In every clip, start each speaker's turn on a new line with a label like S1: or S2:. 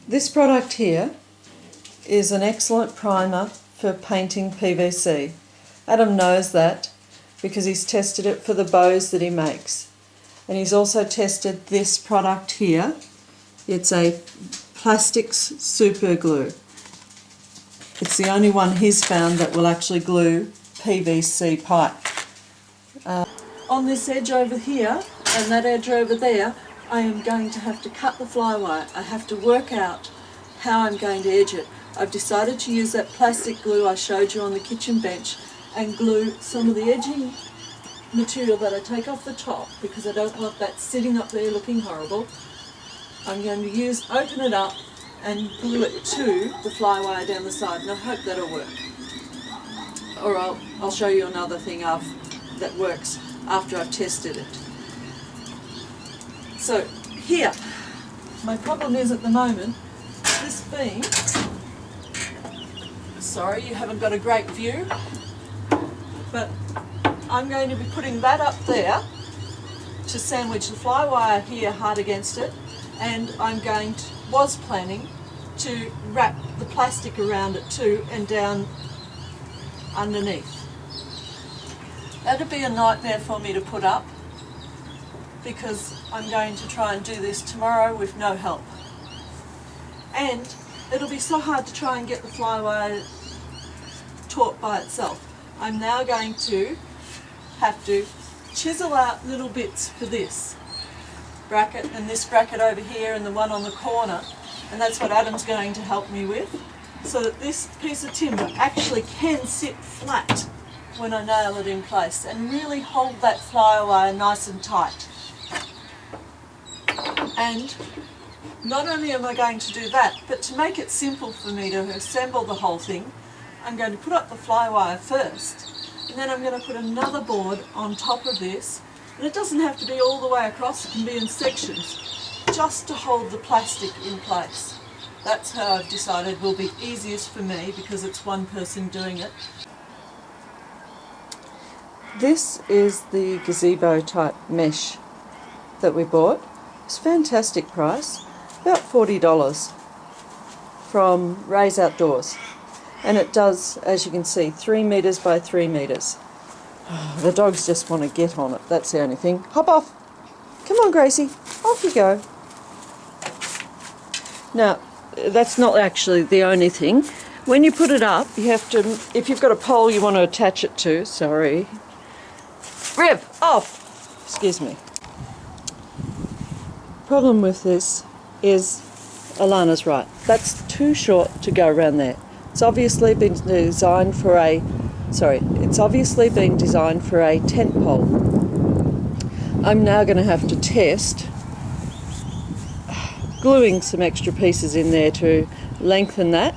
S1: This product here is an excellent primer for painting PVC. Adam knows that because he's tested it for the bows that he makes. And he's also tested this product here. It's a plastics super glue. It's the only one he's found that will actually glue PVC pipe. On this edge over here and that edge over there, I am going to have to cut the flywire. I have to work out how I'm going to edge it. I've decided to use that plastic glue I showed you on the kitchen bench and glue some of the edging material that I take off the top because I don't want that sitting up there looking horrible. I'm going to open it up and glue it to the flywire down the side, and I hope that'll work. Or I'll show you another thing that works after I've tested it. So here, my problem is at the moment, this beam, sorry you haven't got a great view, but I'm going to be putting that up there to sandwich the flywire here hard against it, and was planning to wrap the plastic around it too and down underneath. That'd be a nightmare for me to put up because I'm going to try and do this tomorrow with no help. And it'll be so hard to try and get the flywire taut by itself. I'm now going to have to chisel out little bits for this bracket and this bracket over here and the one on the corner, and that's what Adam's going to help me with, so that this piece of timber actually can sit flat when I nail it in place and really hold that flywire nice and tight. And not only am I going to do that, but to make it simple for me to assemble the whole thing, I'm going to put up the flywire first, and then I'm going to put another board on top of this, and it doesn't have to be all the way across, it can be in sections, just to hold the plastic in place. That's how I've decided will be easiest for me because it's one person doing it. This is the gazebo type mesh that we bought. It's a fantastic price, about $40 from Ray's Outdoors. And it does, as you can see, 3 metres by 3 metres. The dogs just want to get on it, that's the only thing. Hop off! Come on, Gracie, off you go. Now, that's not actually the only thing. When you put it up, you have to, if you've got a pole you want to attach it to, sorry. Rev, off! Excuse me. Problem with this is Alana's right. That's too short to go around there. It's obviously been designed for a tent pole. I'm now going to have to test gluing some extra pieces in there to lengthen that,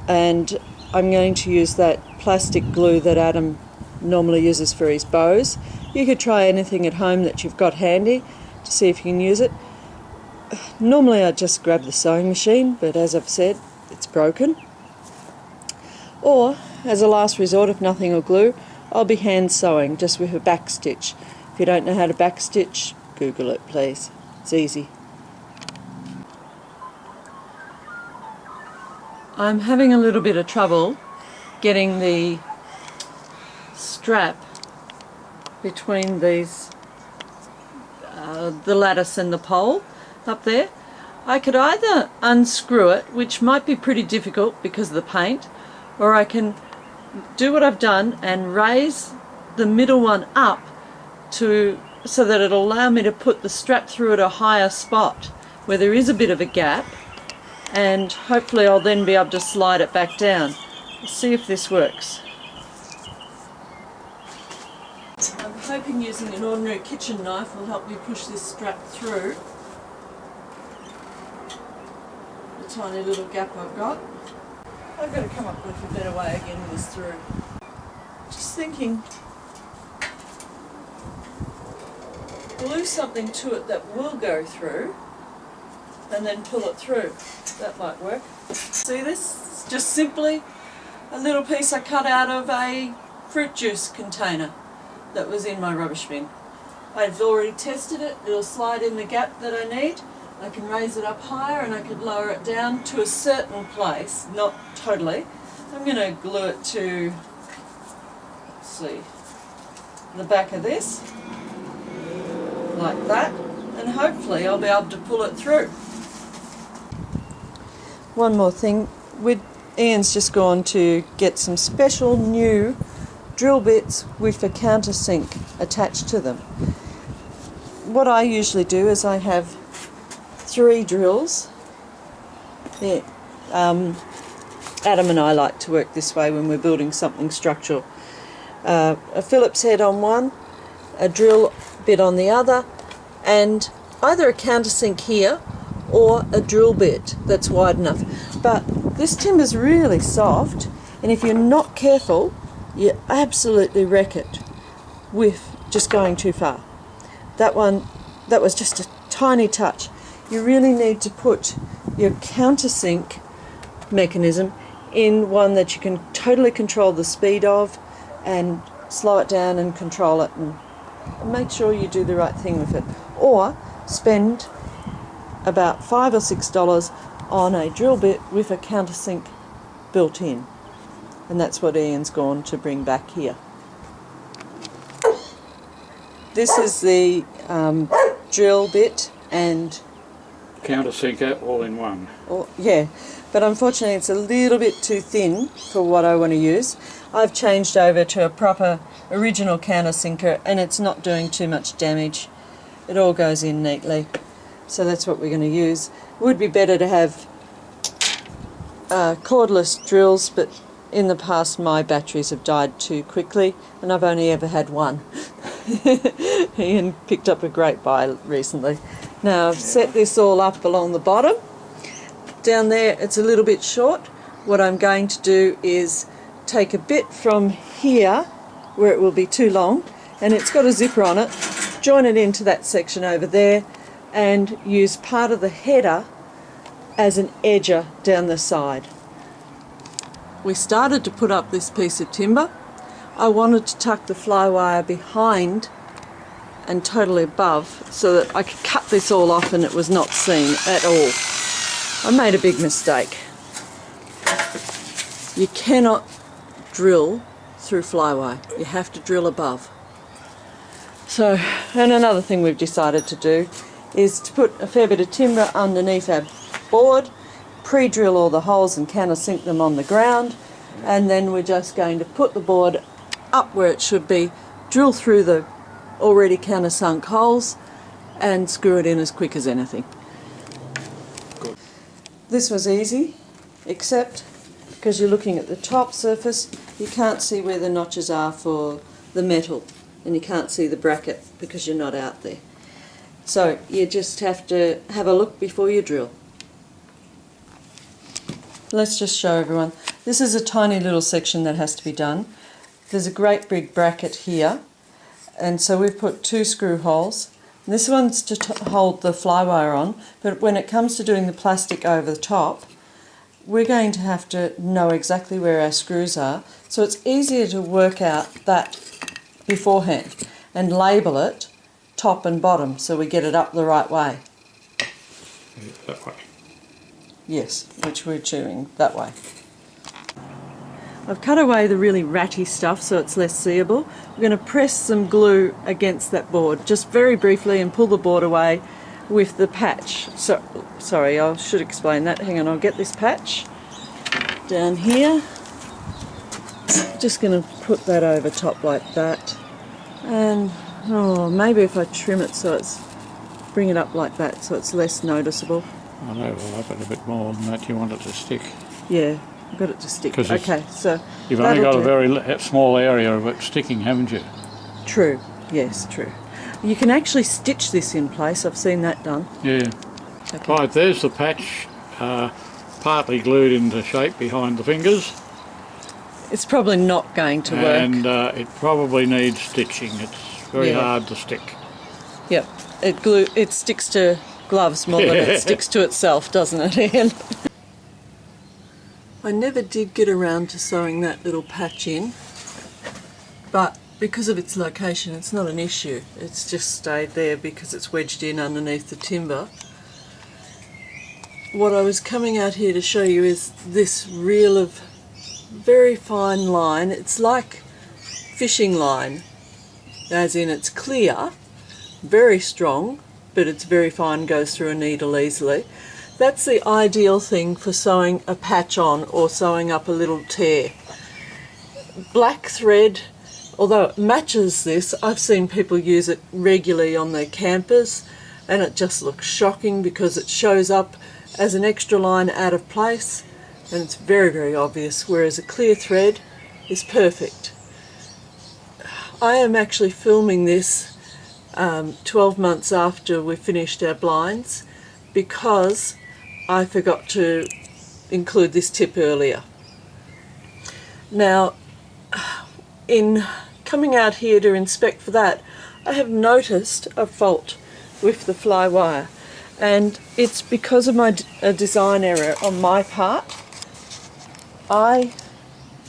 S1: and I'm going to use that plastic glue that Adam normally uses for his bows. You could try anything at home that you've got handy to see if you can use it. Normally I just grab the sewing machine, but as I've said, it's broken. Or, as a last resort, if nothing will glue, I'll be hand sewing just with a back stitch. If you don't know how to back stitch, Google it please. It's easy. I'm having a little bit of trouble getting the strap between these, the lattice and the pole up there. I could either unscrew it, which might be pretty difficult because of the paint, or I can do what I've done and raise the middle one up so that it'll allow me to put the strap through at a higher spot where there is a bit of a gap, and hopefully I'll then be able to slide it back down. Let's see if this works. I'm hoping using an ordinary kitchen knife will help me push this strap through the tiny little gap I've got. I've got to come up with a better way of getting this through. Just thinking, glue something to it that will go through and then pull it through. That might work. See this? It's just simply a little piece I cut out of a fruit juice container that was in my rubbish bin. I've already tested it. It'll slide in the gap that I need. I can raise it up higher and I could lower it down to a certain place, not totally. I'm going to glue it to, let's see, the back of this, like that, and hopefully I'll be able to pull it through. One more thing, Ian's just gone to get some special new drill bits with a countersink attached to them. What I usually do is I have 3 drills. Yeah. Adam and I like to work this way when we're building something structural. A Phillips head on one, a drill bit on the other, and either a countersink here or a drill bit that's wide enough. But this timber's really soft, and if you're not careful, you absolutely wreck it with just going too far. That was just a tiny touch. You really need to put your countersink mechanism in one that you can totally control the speed of and slow it down and control it, and make sure you do the right thing with it. Or spend about $5 or $6 on a drill bit with a countersink built in. And that's what Ian's gone to bring back here. This is the drill bit and
S2: countersinker all in one.
S1: Yeah, but unfortunately it's a little bit too thin for what I want to use. I've changed over to a proper original countersinker and it's not doing too much damage. It all goes in neatly. So that's what we're going to use. It would be better to have cordless drills, but in the past my batteries have died too quickly and I've only ever had one. Ian picked up a great buy recently. Now I've set this all up along the bottom. Down there it's a little bit short. What I'm going to do is take a bit from here where it will be too long, and it's got a zipper on it, join it into that section over there and use part of the header as an edger down the side. We started to put up this piece of timber. I wanted to tuck the flywire behind and totally above so that I could cut this all off and it was not seen at all. I made a big mistake. You cannot drill through flywire. You have to drill above. So, and another thing we've decided to do is to put a fair bit of timber underneath our board, pre-drill all the holes and countersink them on the ground, and then we're just going to put the board up where it should be, drill through the already countersunk holes and screw it in as quick as anything.
S2: Good.
S1: This was easy, except because you're looking at the top surface, you can't see where the notches are for the metal, and you can't see the bracket because you're not out there. So you just have to have a look before you drill. Let's just show everyone. This is a tiny little section that has to be done. There's a great big bracket here, and so we've put 2 screw holes. And this one's to hold the flywire on, but when it comes to doing the plastic over the top, we're going to have to know exactly where our screws are, so it's easier to work out that beforehand and label it top and bottom so we get it up the right way.
S2: That way.
S1: Yes, which we're doing that way. I've cut away the really ratty stuff so it's less seeable. We're going to press some glue against that board just very briefly and pull the board away with the patch. So, sorry, I should explain that. Hang on, I'll get this patch down here. Just going to put that over top like that. And maybe if I trim it so it's, bring it up like that so it's less noticeable.
S2: I know, we'll up it a bit more than that. You want it to stick.
S1: Yeah, I've got it to stick. Okay, so
S2: you've only got a very small area of it sticking, haven't you?
S1: True, yes, true. You can actually stitch this in place. I've seen that done.
S2: Yeah.
S1: Okay.
S2: Right, there's the patch, partly glued into shape behind the fingers.
S1: It's probably not going to work.
S2: And it probably needs stitching. It's very hard to stick.
S1: Yep, it sticks to gloves more than it sticks to itself, doesn't it, Ian? I never did get around to sewing that little patch in, but because of its location it's not an issue. It's just stayed there because it's wedged in underneath the timber. what I was coming out here to show you is this reel of very fine line. It's like fishing line, as in it's clear, very strong, but it's very fine, goes through a needle easily. That's the ideal thing for sewing a patch on or sewing up a little tear. Black thread, although it matches this, I've seen people use it regularly on their campers and it just looks shocking because it shows up as an extra line out of place and it's very, very obvious, whereas a clear thread is perfect. I am actually filming this 12 months after we finished our blinds because I forgot to include this tip earlier. Now, in coming out here to inspect for that, I have noticed a fault with the flywire, and it's because of a design error on my part. I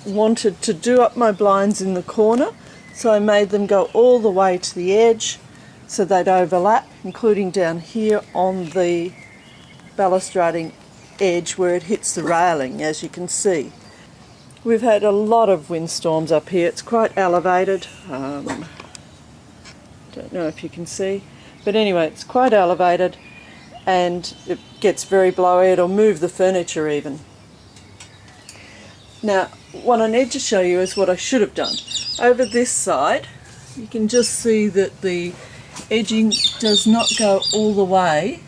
S1: wanted to do up my blinds in the corner, so I made them go all the way to the edge so they'd overlap, including down here on the balustrading edge where it hits the railing, as you can see. We've had a lot of windstorms up here. It's quite elevated. Don't know if you can see, but anyway, it's quite elevated and it gets very blowy. It'll move the furniture even. Now, what I need to show you is what I should have done. Over this side, you can just see that the edging does not go all the way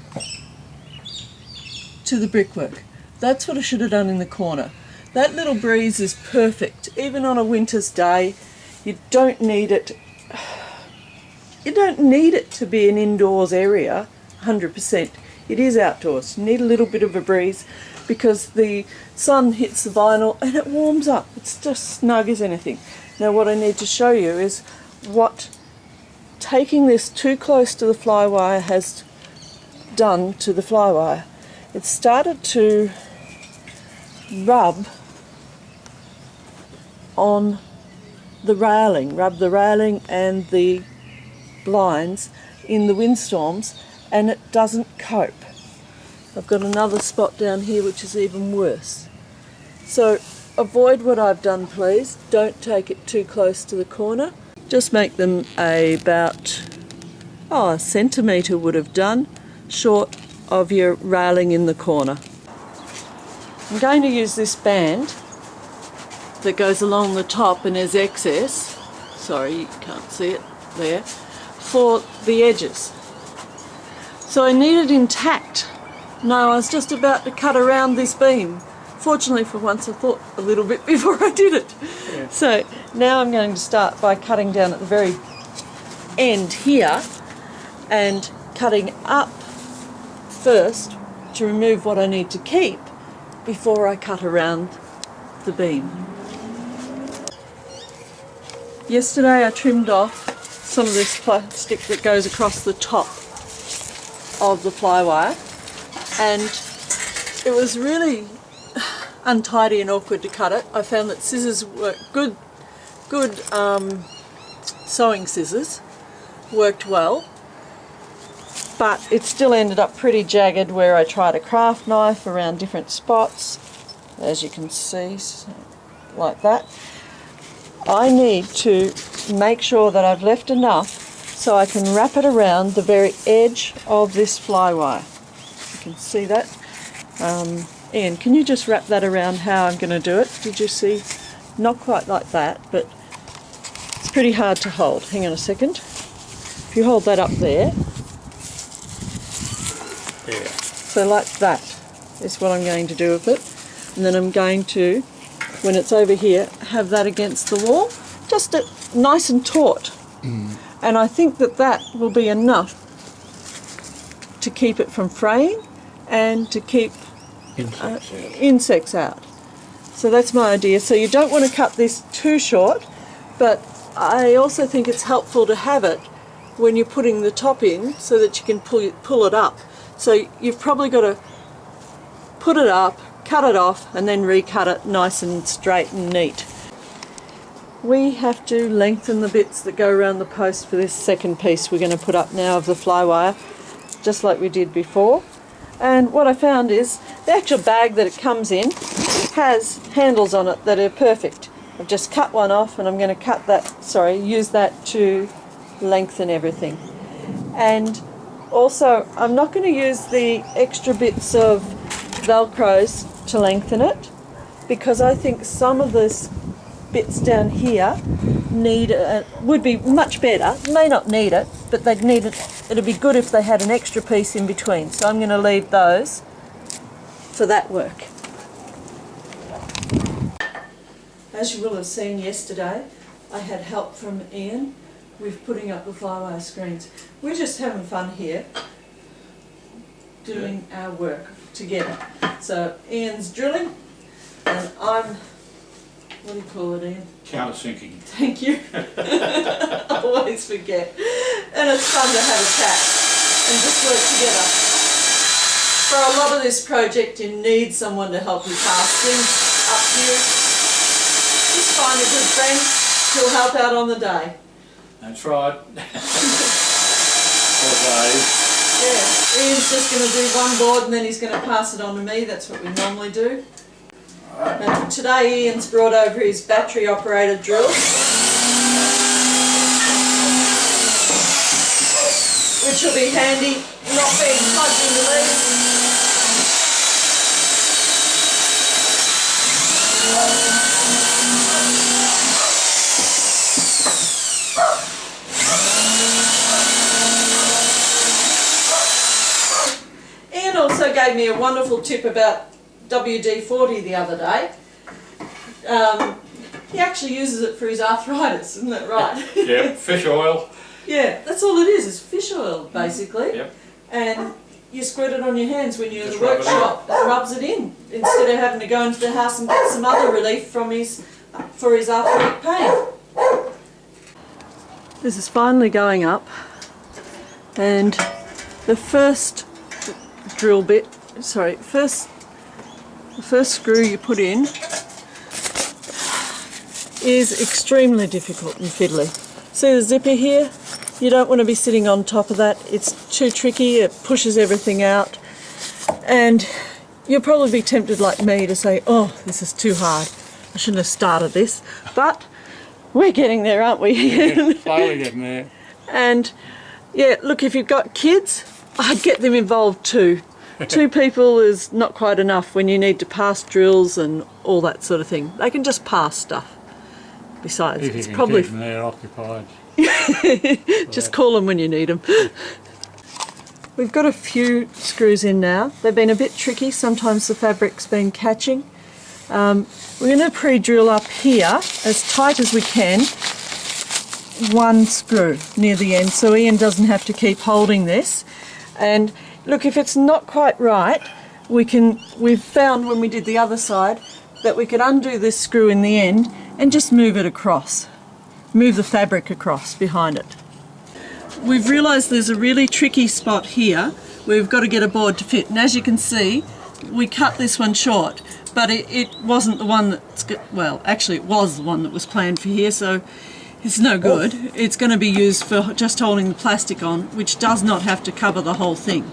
S1: to the brickwork. That's what I should have done in the corner. That little breeze is perfect. Even on a winter's day, you don't need it. You don't need it to be an indoors area, 100%. It is outdoors. You need a little bit of a breeze because the sun hits the vinyl and it warms up. It's just snug as anything. Now what I need to show you is what taking this too close to the flywire has done to the flywire. It started to rub on the railing, rub the railing and the blinds in the windstorms, and it doesn't cope. I've got another spot down here which is even worse. So avoid what I've done, please. Don't take it too close to the corner. Just make them about a centimetre would have done short of your railing in the corner. I'm going to use this band that goes along the top and there's excess, sorry you can't see it there, for the edges. So I need it intact. No, I was just about to cut around this beam. Fortunately for once I thought a little bit before I did it. Yeah. So now I'm going to start by cutting down at the very end here and cutting up first to remove what I need to keep before I cut around the beam. Yesterday I trimmed off some of this plastic that goes across the top of the flywire, and it was really untidy and awkward to cut it. I found that scissors were good sewing scissors worked well, but it still ended up pretty jagged where I tried a craft knife around different spots, as you can see, like that. I need to make sure that I've left enough so I can wrap it around the very edge of this flywire. You can see that. Ian, can you just wrap that around how I'm going to do it? Did you see? Not quite like that, but it's pretty hard to hold. Hang on a second. If you hold that up there.
S2: Yeah.
S1: So like that is what I'm going to do with it. And then I'm going to, when it's over here, have that against the wall, just nice and taut. And I think that that will be enough to keep it from fraying and to keep insects out. So that's my idea. So you don't want to cut this too short, but I also think it's helpful to have it when you're putting the top in so that you can pull it up. So you've probably got to put it up, cut it off, and then recut it nice and straight and neat. We have to lengthen the bits that go around the post for this second piece we're going to put up now of the flywire, just like we did before. And what I found is the actual bag that it comes in has handles on it that are perfect. I've just cut one off, and I'm going to use that to lengthen everything. And also, I'm not going to use the extra bits of Velcros to lengthen it, because I think some of those bits down here would be much better. May not need it, but they'd need it. It'd be good if they had an extra piece in between. So I'm going to leave those for that work. As you will have seen yesterday, I had help from Ian with putting up the flywire screens. We're just having fun here, doing our work together. So Ian's drilling, and I'm, what do you call it, Ian?
S2: Countersinking.
S1: Thank you. I always forget. And it's fun to have a chat and just work together. For a lot of this project, you need someone to help you pass things up here. Just find a good friend who'll help out on the day.
S2: That's right. 4 days.
S1: Yeah, Ian's just going to do one board and then he's going to pass it on to me. That's what we normally do. And today Ian's brought over his battery operated drill, which will be handy not being plugged into these. Ian also gave me a wonderful tip about WD-40 the other day. He actually uses it for his arthritis, isn't that right?
S2: Yep, fish oil.
S1: Yeah, that's all it is fish oil basically.
S2: Yep.
S1: And you squirt it on your hands when you're in the
S2: Just rub it
S1: workshop. It rubs it in instead of having to go into the house and get some other relief from for his arthritic pain. This is finally going up, and the first drill bit, the first screw you put in is extremely difficult and fiddly. See the zipper here? You don't want to be sitting on top of that. It's too tricky, it pushes everything out, and you'll probably be tempted like me to say, oh, this is too hard, I shouldn't have started this, but we're getting there, aren't we?
S2: Yeah, slowly getting there.
S1: And yeah, look, if you've got kids, I'd get them involved too. 2 people is not quite enough when you need to pass drills and all that sort of thing. They can just pass stuff. Besides,
S2: If you
S1: it's
S2: can
S1: probably
S2: keep them there occupied.
S1: just call them when you need them. We've got a few screws in now. They've been a bit tricky. Sometimes the fabric's been catching. We're going to pre-drill up here as tight as we can, 1 screw near the end, so Ian doesn't have to keep holding this. And look, if it's not quite right, we've found when we did the other side that we could undo this screw in the end and just move it across. Move the fabric across behind it. We've realised there's a really tricky spot here where we've got to get a board to fit, and as you can see, we cut this one short, but it wasn't the one that's, well, actually it was the one that was planned for here, so it's no good. It's going to be used for just holding the plastic on, which does not have to cover the whole thing.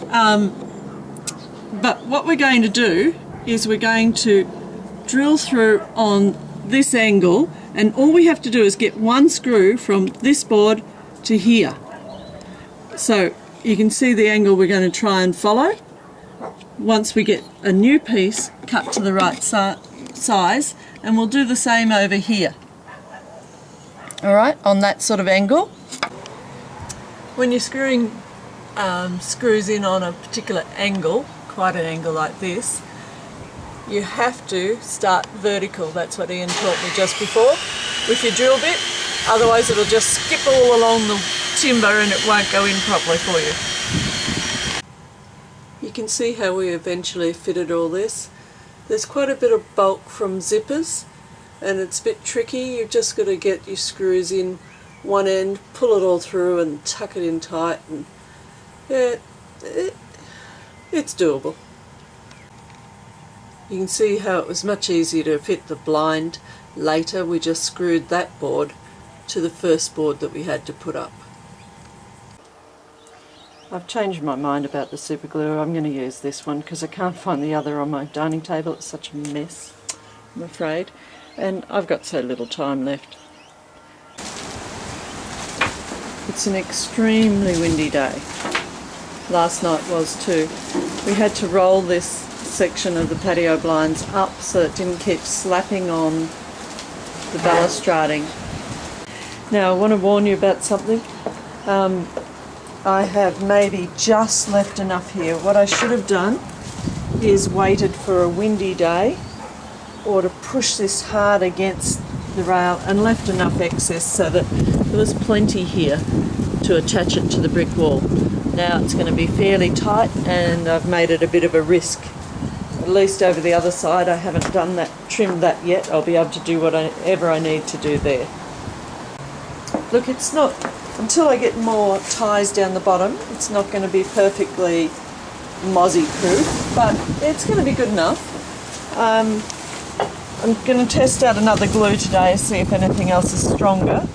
S1: But what we're going to do is we're going to drill through on this angle, and all we have to do is get 1 screw from this board to here. So you can see the angle we're going to try and follow. Once we get a new piece cut to the right size, and we'll do the same over here. Alright, on that sort of angle. When you're screwing screws in on a particular angle, quite an angle like this, you have to start vertical. That's what Ian taught me just before with your drill bit, otherwise it'll just skip all along the timber and it won't go in properly for you. You can see how we eventually fitted all this. There's quite a bit of bulk from zippers and it's a bit tricky. You've just got to get your screws in one end, pull it all through and tuck it in tight, and yeah, it's doable. You can see how it was much easier to fit the blind later. We just screwed that board to the first board that we had to put up. I've changed my mind about the super glue. I'm going to use this one because I can't find the other on my dining table. It's such a mess, I'm afraid. And I've got so little time left. It's an extremely windy day. Last night was too. We had to roll this section of the patio blinds up so it didn't keep slapping on the balustrading. Now I want to warn you about something. I have maybe just left enough here. What I should have done is waited for a windy day or to push this hard against the rail and left enough excess so that there was plenty here to attach it to the brick wall. Now it's going to be fairly tight and I've made it a bit of a risk. At least over the other side I haven't done that, trimmed that yet. I'll be able to do whatever I need to do there. Look, it's not, until I get more ties down the bottom, it's not going to be perfectly mozzie proof, but it's going to be good enough. I'm going to test out another glue today, see if anything else is stronger,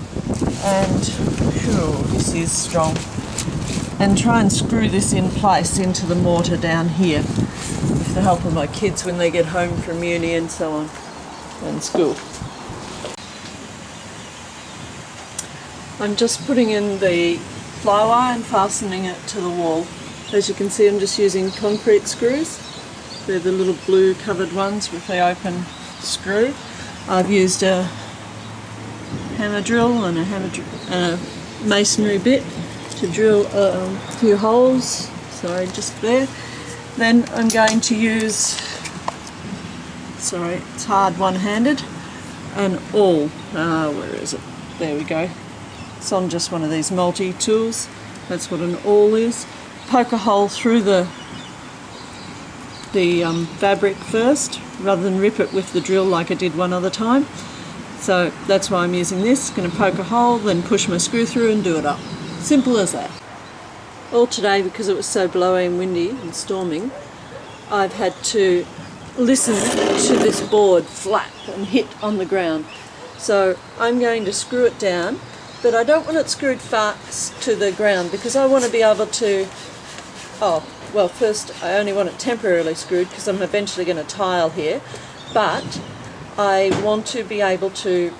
S1: and phew, this is strong. And try and screw this in place into the mortar down here with the help of my kids when they get home from uni and so on, and school. I'm just putting in the flywire and fastening it to the wall. As you can see, I'm just using concrete screws. They're the little blue covered ones with the open screw. I've used a hammer drill and a masonry bit to drill a few holes. Sorry, just there. Then I'm going to use, sorry, it's hard one-handed, an awl. Where is it? There we go. It's on just one of these multi-tools. That's what an awl is. Poke a hole through the fabric first, rather than rip it with the drill like I did one other time. So that's why I'm using this. Going to poke a hole, then push my screw through and do it up. Simple as that. All today, because it was so blowy and windy and storming, I've had to listen to this board flap and hit on the ground. So I'm going to screw it down, but I don't want it screwed fast to the ground because I want to be able to, well, first I only want it temporarily screwed because I'm eventually going to tile here, but I want to be able to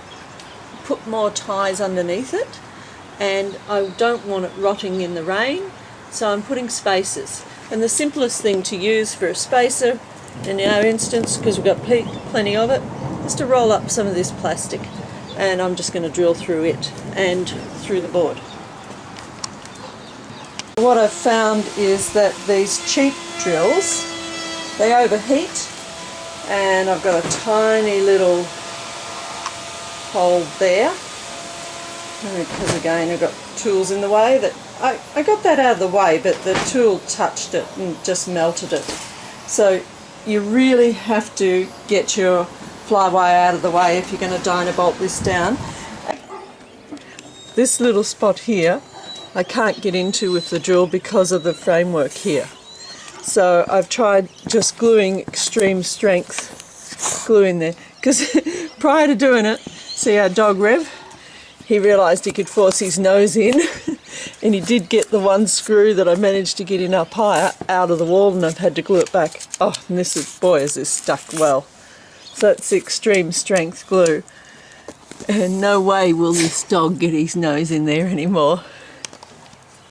S1: put more ties underneath it, and I don't want it rotting in the rain, so I'm putting spacers. And the simplest thing to use for a spacer in our instance, because we've got plenty of it, is to roll up some of this plastic, and I'm just going to drill through it and through the board. What I've found is that these cheap drills, they overheat, and I've got a tiny little hole there, because again I've got tools in the way. That I got that out of the way, but the tool touched it and just melted it. So you really have to get your flywire out of the way if you're going to dynabolt this down. This little spot here I can't get into with the drill because of the framework here. So I've tried just gluing extreme strength glue in there, because prior to doing it, see our dog Rev, he realised he could force his nose in and he did get the one screw that I managed to get in up higher out of the wall, and I've had to glue it back. Oh, and this is, boy, is this stuck well. So it's extreme strength glue, and no way will this dog get his nose in there anymore.